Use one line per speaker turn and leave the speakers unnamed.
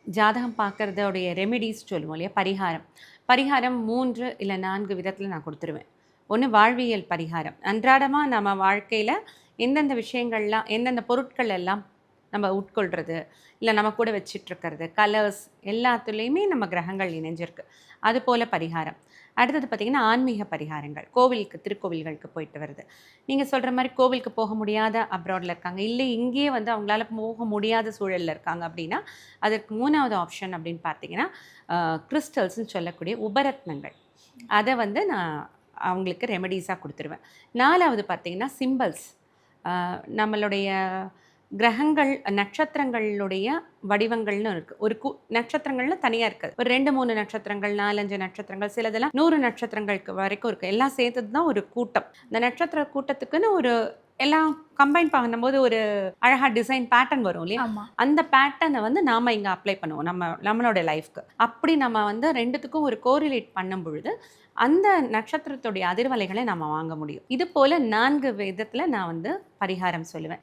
ஜாதகம் பார்க்குறதோடைய ரெமிடிஸ் சொல்லுவோம் இல்லையா, பரிகாரம். பரிகாரம் 3 இல்ல 4 விதத்தில் நான் கொடுத்துருவேன். ஒன்று வாழ்வியல் பரிகாரம். அன்றாடமாக நம்ம வாழ்க்கையில் எந்தெந்த விஷயங்கள்லாம், எந்தெந்த பொருட்கள் எல்லாம் நம்ம உட்கொள்கிறது, இல்லை நம்ம கூட வச்சிட்ருக்கிறது, கலர்ஸ் எல்லாத்துலேயுமே நம்ம கிரகங்கள் இணைஞ்சிருக்கு. அதுபோல் பரிகாரம். அடுத்தது பார்த்திங்கன்னா ஆன்மீக பரிகாரங்கள். கோவிலுக்கு, திருக்கோவில்களுக்கு போயிட்டு வருது. நீங்கள் சொல்கிற மாதிரி கோவிலுக்கு போக முடியாத அப்ராடில் இருக்காங்க, இல்லை இங்கேயே அவங்களால போக முடியாத சூழலில் இருக்காங்க அப்படின்னா, அதற்கு 3வது ஆப்ஷன் அப்படின்னு பார்த்தீங்கன்னா கிறிஸ்டல்ஸ்ன்னு சொல்லக்கூடிய உபரத்னங்கள். அதை நான் அவங்களுக்கு ரெமெடிஸாக கொடுத்துருவேன். 4வது பார்த்திங்கன்னா சிம்பல்ஸ். நம்மளுடைய கிரகங்கள், நட்சத்திரங்களுடைய வடிவங்கள்னு இருக்குது. ஒரு நட்சத்திரங்கள்னு தனியாக இருக்குது. ஒரு 2, 3 நட்சத்திரங்கள், 4, 5 நட்சத்திரங்கள், சிலதெல்லாம் 100 நட்சத்திரங்களுக்கு வரைக்கும் இருக்குது. எல்லாம் சேர்த்தது தான் ஒரு கூட்டம். இந்த நட்சத்திர கூட்டத்துக்குன்னு ஒரு எல்லாம் கம்பைன் பண்ணும்போது ஒரு அழகாக டிசைன் பேட்டர்ன் வரும் இல்லையா, அந்த பேட்டர்னை நாம இங்கே அப்ளை பண்ணுவோம் நம்மளோட லைஃப்க்கு. அப்படி நம்ம 2த்துக்கும் ஒரு கோரிலேட் பண்ணும் பொழுது அந்த நட்சத்திரத்துடைய அதிர்வலைகளை நம்ம வாங்க முடியும். இது போல் 4 விதத்தில் நான் பரிகாரம் சொல்லுவேன்.